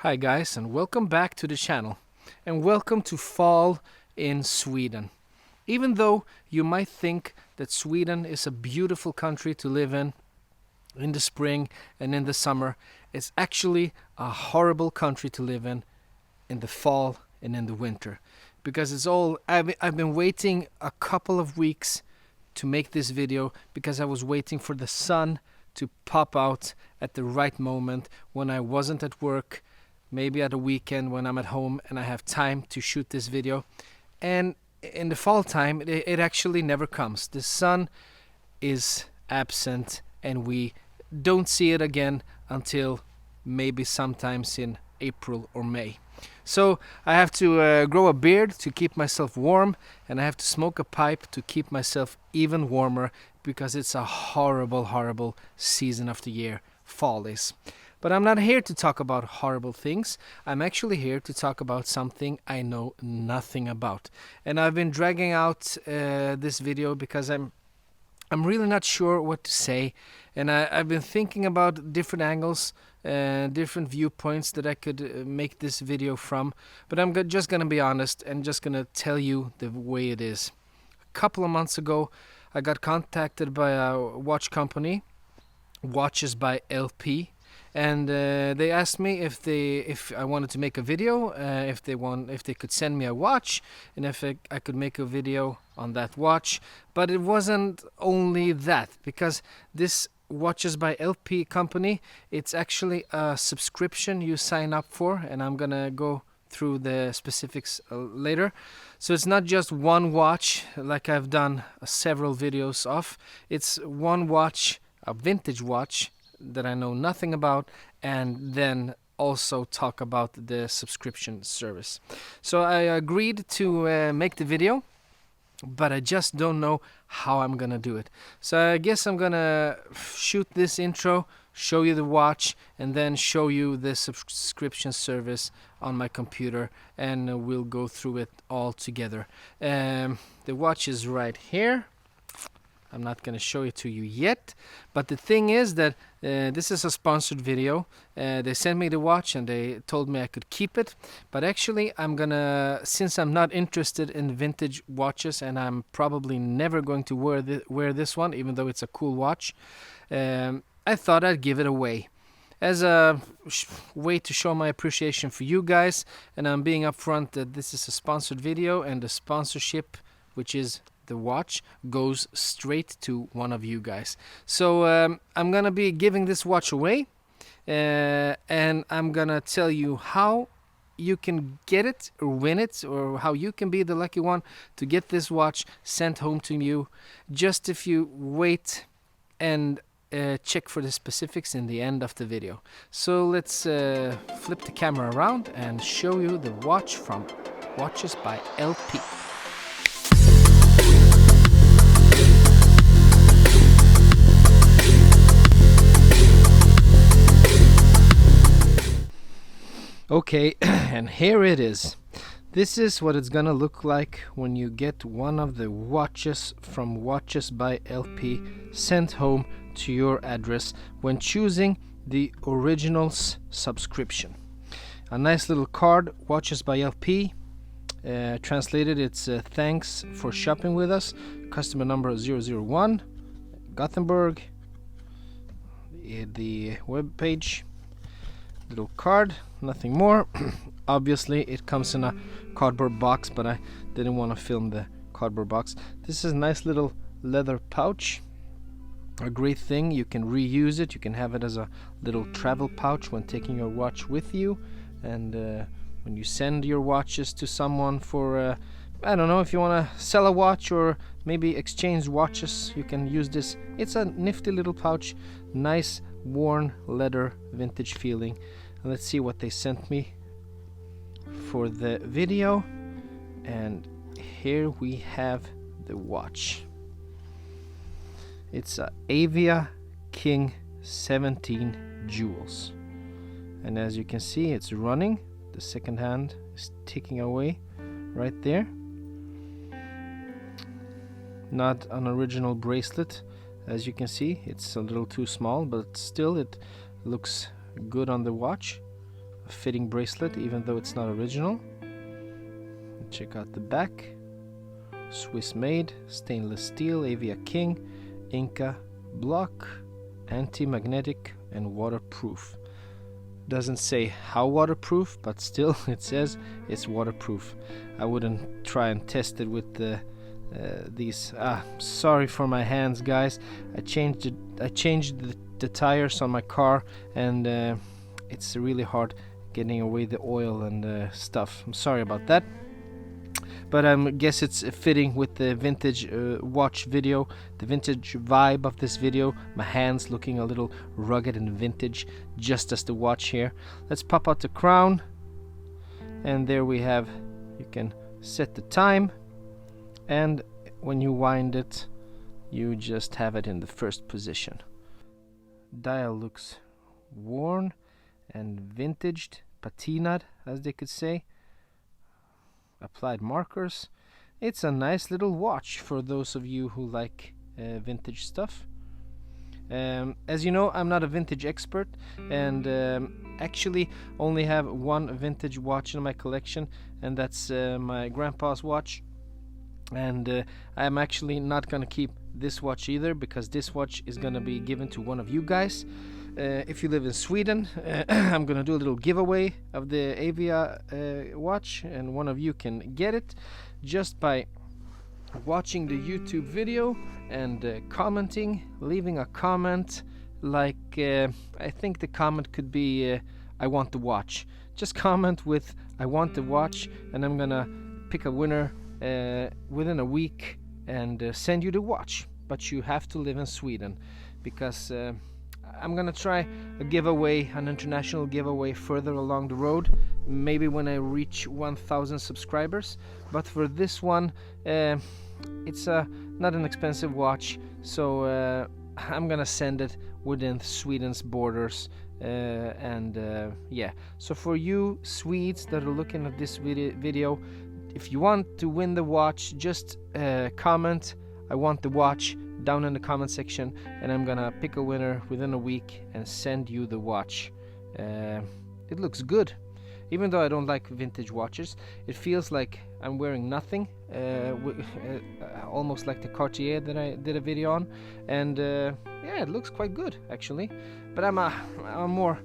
Hi guys, and welcome back to the channel, and welcome to fall in Sweden. Even though you might think that Sweden is a beautiful country to live in the spring and in the summer, it's actually a horrible country to live in the fall and in the winter. Because I've been waiting a couple of weeks to make this video because I was waiting for the sun to pop out at the right moment when I wasn't at work, maybe at a weekend when I'm at home and I have time to shoot this video. And in the fall time, it actually never comes. The sun is absent and we don't see it again until maybe sometimes in April or May. So I have to grow a beard to keep myself warm, and I have to smoke a pipe to keep myself even warmer, because it's a horrible, horrible season of the year, fall is. But I'm not here to talk about horrible things. I'm actually here to talk about something I know nothing about. And I've been dragging out this video because I'm really not sure what to say, and I've been thinking about different angles, different viewpoints that I could make this video from, but I'm just gonna be honest and just gonna tell you the way it is. A couple of months ago, I got contacted by a watch company, Watches by LP, and they asked me if I wanted to make a video, if they could send me a watch, and if I could make a video on that watch. But it wasn't only that, because this Watches by LP company, it's actually a subscription you sign up for, and I'm gonna go through the specifics later. So it's not just one watch like I've done several videos of. It's one watch, a vintage watch that I know nothing about, and then also talk about the subscription service. So I agreed to make the video, but I just don't know how I'm gonna do it. So I guess I'm gonna shoot this intro, show you the watch, and then show you the subscription service on my computer, and we'll go through it all together. The watch is right here. I'm not going to show it to you yet, but the thing is that this is a sponsored video. They sent me the watch and they told me I could keep it, but actually since I'm not interested in vintage watches, and I'm probably never going to wear this one, even though it's a cool watch, I thought I'd give it away as a way to show my appreciation for you guys. And I'm being upfront that this is a sponsored video, and the sponsorship, which is the watch, goes straight to one of you guys. So I'm gonna be giving this watch away, and I'm gonna tell you how you can get it or win it, or how you can be the lucky one to get this watch sent home to you, just if you wait and check for the specifics in the end of the video. So let's flip the camera around and show you the watch from Watches by LP. Okay, and here it is. This is what it's gonna look like when you get one of the watches from Watches by LP sent home to your address when choosing the Originals subscription. A nice little card, Watches by LP. Translated, it's thanks for shopping with us. Customer number 001, Gothenburg. The web page. Little card, nothing more. Obviously it comes in a cardboard box, but I didn't want to film the cardboard box. This is a nice little leather pouch. A great thing, you can reuse it. You can have it as a little travel pouch when taking your watch with you, and when you send your watches to someone for I don't know, if you want to sell a watch or maybe exchange watches, you can use this. It's a nifty little pouch, nice worn leather, vintage feeling. And let's see what they sent me for the video. And here we have the watch. It's a Avia King 17 jewels, and as you can see, it's running. The second hand is ticking away right there. Not an original bracelet, as you can see. It's a little too small, but still it looks good on the watch. fitting bracelet, even though it's not original. Check out the back. Swiss made, stainless steel, Avia King, Inca block, anti-magnetic and waterproof. Doesn't say how waterproof, but still it says it's waterproof. I wouldn't try and test it with these. Sorry for my hands, guys. I changed the tires on my car, and it's really hard getting away the oil and stuff. I'm sorry about that. But I guess it's fitting with the vintage watch video, the vintage vibe of this video. My hands looking a little rugged and vintage, just as the watch here. Let's pop out the crown, and there we have, you can set the time, and when you wind it, you just have it in the first position. Dial looks worn and vintaged, patinad, as they could say. Applied markers. It's a nice little watch for those of you who like vintage stuff. As you know, I'm not a vintage expert, and actually only have one vintage watch in my collection, and that's my grandpa's watch. And I'm actually not gonna keep this watch either, because this watch is gonna be given to one of you guys. If you live in Sweden, I'm gonna do a little giveaway of the Avia watch, and one of you can get it just by watching the YouTube video and commenting, leaving a comment. Like I think the comment could be I want the watch. Just comment with I want the watch, and I'm gonna pick a winner within a week and send you the watch. But you have to live in Sweden, because I'm gonna try a giveaway, an international giveaway further along the road, maybe when I reach 1,000 subscribers. But for this one, it's not an expensive watch, so I'm gonna send it within Sweden's borders. Yeah, so for you Swedes that are looking at this video, if you want to win the watch, just comment I want the watch down in the comment section, and I'm gonna pick a winner within a week and send you the watch. It looks good. Even though I don't like vintage watches, it feels like I'm wearing nothing, almost like the Cartier that I did a video on, and yeah, it looks quite good actually. But I'm more,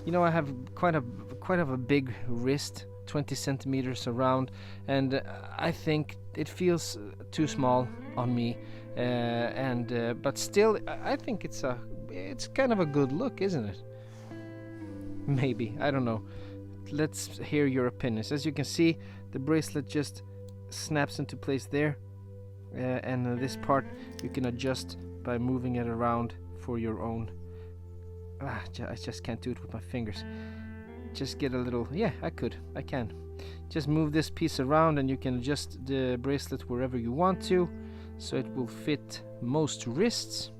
you know, I have quite of a big wrist, 20 centimeters around, and I think it feels too small on me. But still, I think it's kind of a good look, isn't it? Maybe, I don't know. Let's hear your opinions. As you can see, the bracelet just snaps into place there, and this part you can adjust by moving it around for your own. I just can't do it with my fingers. Just get a little, yeah, I can just move this piece around, and you can adjust the bracelet wherever you want to, so it will fit most wrists.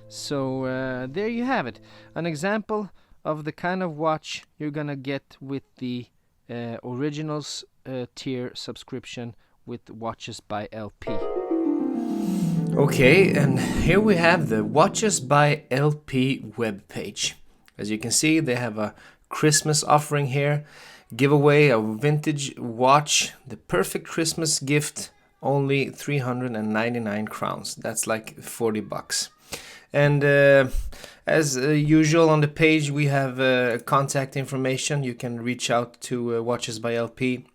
So there you have it, an example of the kind of watch you're gonna get with the originals tier subscription with Watches by LP. Okay, and here we have the Watches by LP webpage. As you can see, they have a Christmas offering here. Giveaway a vintage watch, the perfect Christmas gift, only 399 crowns. That's like 40 bucks. And as usual on the page, we have contact information. You can reach out to Watches by LP.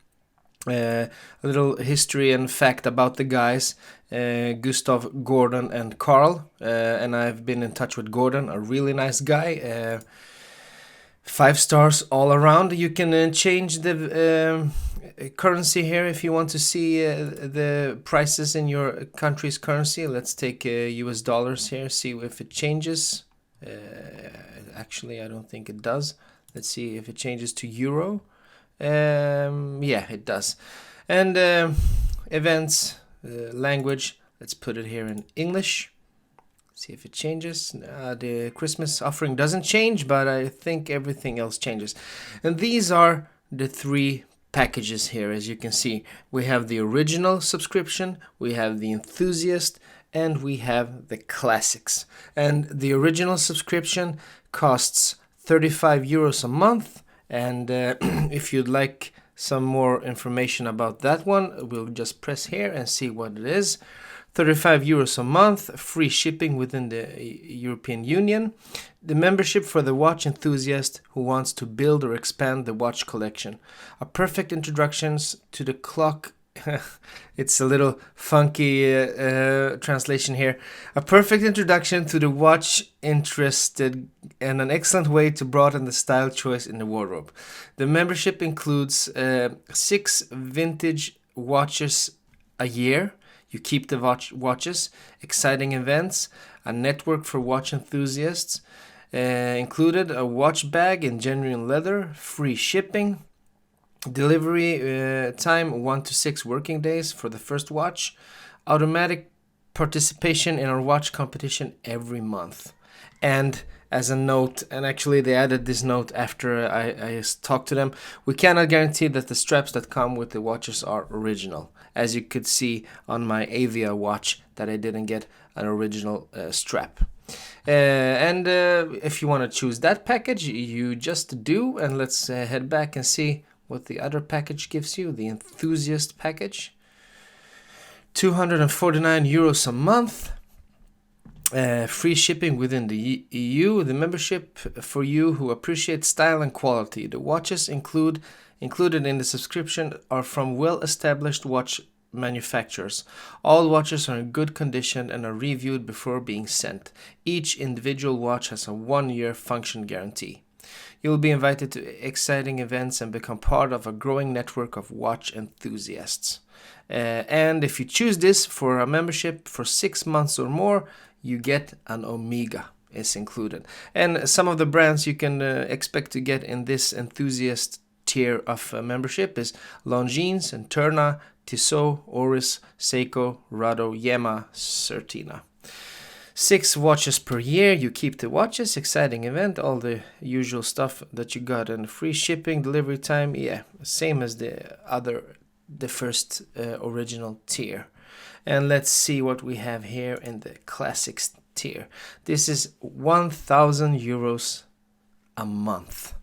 A little history and fact about the guys, Gustav, Gordon and Carl, and I've been in touch with Gordon, a really nice guy. 5 stars all around. You can change the currency here if you want to see the prices in your country's currency. Let's take US dollars here, see if it changes. Actually, I don't think it does. Let's see if it changes to euro. Yeah, it does. And events, language, let's put it here in English. See if it changes. The Christmas offering doesn't change, but I think everything else changes. And these are the 3 packages here. As you can see, we have the original subscription, we have the enthusiast, and we have the classics. And the original subscription costs 35 euros a month, And if you'd like some more information about that one, we'll just press here and see what it is. 35 euros a month, free shipping within the European Union. The membership for the watch enthusiast who wants to build or expand the watch collection. A perfect introduction to the clock. It's a little funky translation here. A perfect introduction to the watch interested and an excellent way to broaden the style choice in the wardrobe. The membership includes 6 vintage watches a year. You keep the watches, exciting events, a network for watch enthusiasts, included a watch bag in genuine leather, free shipping, delivery time 1 to 6 working days for the first watch, automatic participation in our watch competition every month. And as a note, and actually they added this note after I talked to them, we cannot guarantee that the straps that come with the watches are original. As you could see on my Avia watch that I didn't get an original strap. And if you want to choose that package, you just do. And let's head back and see what the other package gives you, the enthusiast package. 249 euros a month. Free shipping within the EU. The membership for you who appreciate style and quality. The watches included in the subscription are from well-established watch manufacturers. All watches are in good condition and are reviewed before being sent. Each individual watch has a 1-year function guarantee. You will be invited to exciting events and become part of a growing network of watch enthusiasts. And if you choose this for a membership for 6 months or more, you get an Omega is included. And some of the brands you can expect to get in this enthusiast tier of membership is Longines, Interna, Tissot, Oris, Seiko, Rado, Yema, Certina. 6 watches per year. You keep the watches, exciting event, all the usual stuff that you got, and free shipping, delivery time. Yeah, same as the first original tier. And let's see what we have here in the classics tier. This is 1,000 euros a month.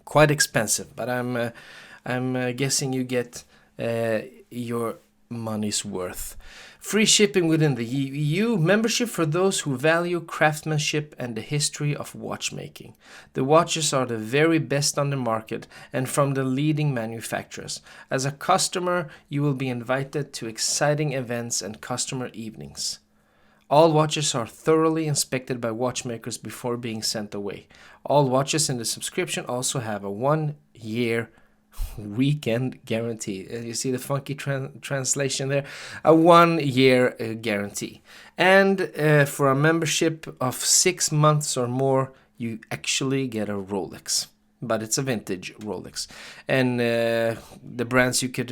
Quite expensive, but I'm guessing you get your money's worth. Free shipping within the EU, membership for those who value craftsmanship and the history of watchmaking. The watches are the very best on the market and from the leading manufacturers. As a customer, you will be invited to exciting events and customer evenings. All watches are thoroughly inspected by watchmakers before being sent away. All watches in the subscription also have a 1-year weekend guarantee. You see the funky translation there? A 1-year guarantee. And for a membership of 6 months or more, you actually get a Rolex. But it's a vintage Rolex. And the brands you could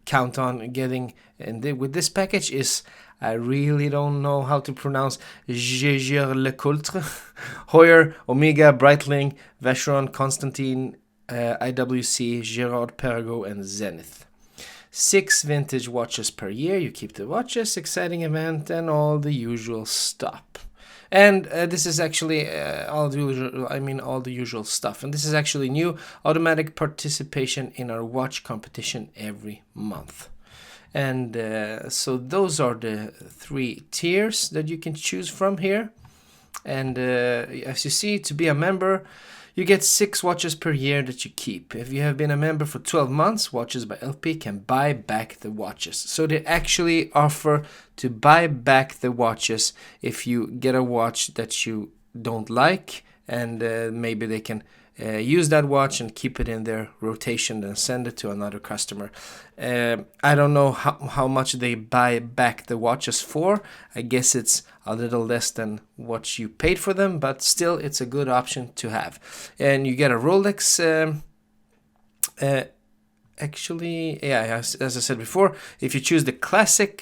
count on getting with this package is, I really don't know how to pronounce, Jaeger-LeCoultre, Heuer, Omega, Breitling, Vacheron, Constantin, IWC, Girard-Perregaux, and Zenith. 6 vintage watches per year. You keep the watches, exciting event, and all the usual stuff. And this is actually all the usual stuff. And this is actually new, automatic participation in our watch competition every month. And so those are the 3 tiers that you can choose from here. And as you see, to be a member, you get 6 watches per year that you keep. If you have been a member for 12 months, Watches by LP can buy back the watches. So they actually offer to buy back the watches if you get a watch that you don't like, and maybe they can use that watch and keep it in their rotation and send it to another customer. I don't know how much they buy back the watches for. I guess it's a little less than what you paid for them, but still it's a good option to have. And you get a Rolex. As I said before, if you choose the classic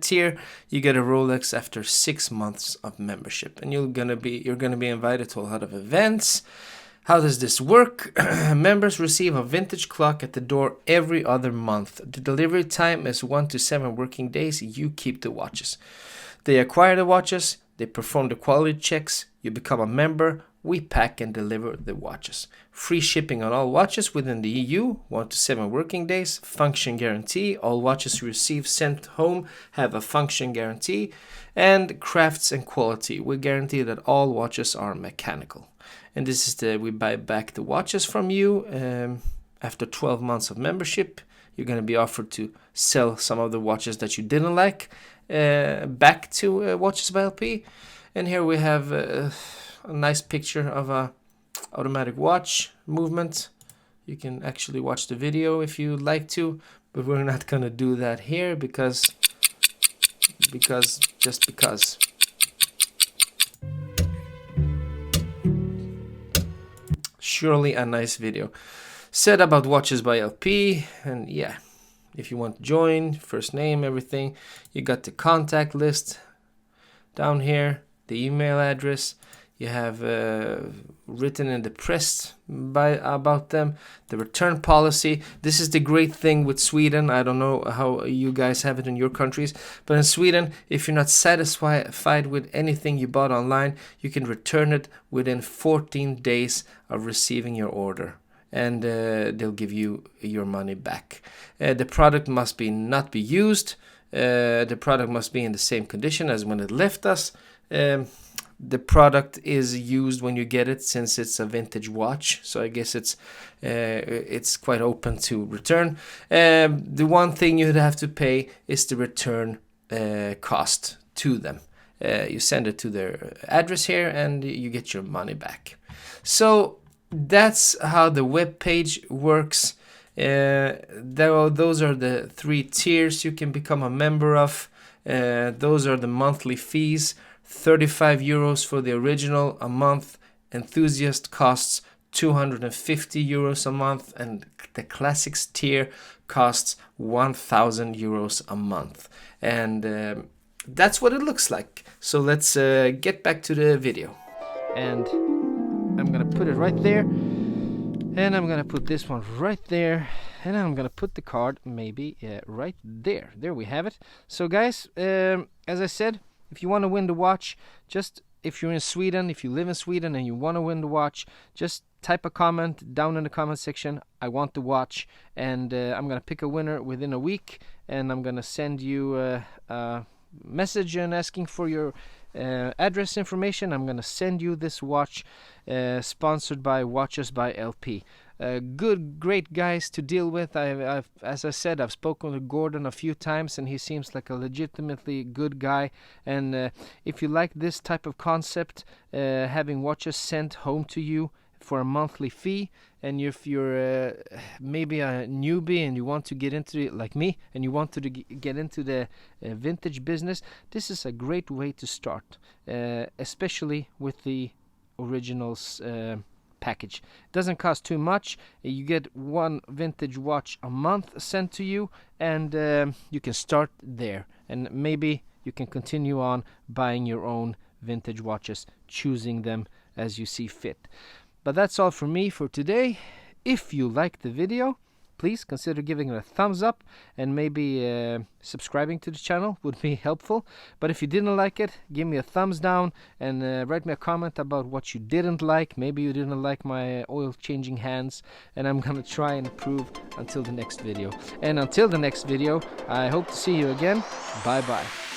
tier, you get a Rolex after 6 months of membership, and you're gonna be invited to a lot of events. How does this work? Members receive a vintage clock at the door every other month. The delivery time is 1 to 7 working days. You keep the watches. They acquire the watches, they perform the quality checks, you become a member. we pack and deliver the watches. Free shipping on all watches within the EU, 1 to 7 working days, function guarantee, all watches you receive sent home have a function guarantee, and crafts and quality. We guarantee that all watches are mechanical. And this is we buy back the watches from you. After 12 months of membership, you're going to be offered to sell some of the watches that you didn't like back to Watches by LP. And here we have a nice picture of a automatic watch movement. You can actually watch the video if you'd like to, but we're not going to do that here because. Surely a nice video. Said about Watches by LP, and yeah, if you want to join, first name, everything, you got the contact list down here, the email address, you have written in the press about them, the return policy. This is the great thing with Sweden. I don't know how you guys have it in your countries, but in Sweden, if you're not satisfied with anything you bought online, you can return it within 14 days of receiving your order, and they'll give you your money back. The product must not be used. The product must be in the same condition as when it left us. The product is used when you get it, since it's a vintage watch, so I guess it's quite open to return. The one thing you'd have to pay is the return cost to them. You send it to their address here and you get your money back. So that's how the web page works. Those are the 3 tiers you can become a member of. Those are the monthly fees. 35 euros for the original a month. Enthusiast costs 250 euros a month, and the classics tier costs 1000 euros a month. And that's what it looks like. So let's get back to the video. And I'm gonna put it right there, and I'm gonna put this one right there, and I'm gonna put the card maybe right there. There we have it. So guys, as I said, if you want to win the watch, just if you're in Sweden, if you live in Sweden and you want to win the watch, just type a comment down in the comment section, I want the watch, and I'm going to pick a winner within a week, and I'm going to send you a message and asking for your address information. I'm going to send you this watch, sponsored by Watches by LP. Great guys to deal with. I've, as I said, I've spoken to Gordon a few times, and he seems like a legitimately good guy. And if you like this type of concept, having watches sent home to you for a monthly fee, and if you're maybe a newbie and you want to get into it like me, and you want to get into the vintage business, this is a great way to start, especially with the originals package. It doesn't cost too much. You get 1 vintage watch a month sent to you, and you can start there, and maybe you can continue on buying your own vintage watches, choosing them as you see fit. But that's all for me for today. If you liked the video, please consider giving it a thumbs up, and maybe subscribing to the channel would be helpful. But if you didn't like it, give me a thumbs down, and write me a comment about what you didn't like. Maybe you didn't like my oil changing hands, and I'm gonna try and improve until the next video. And until the next video, I hope to see you again. Bye bye.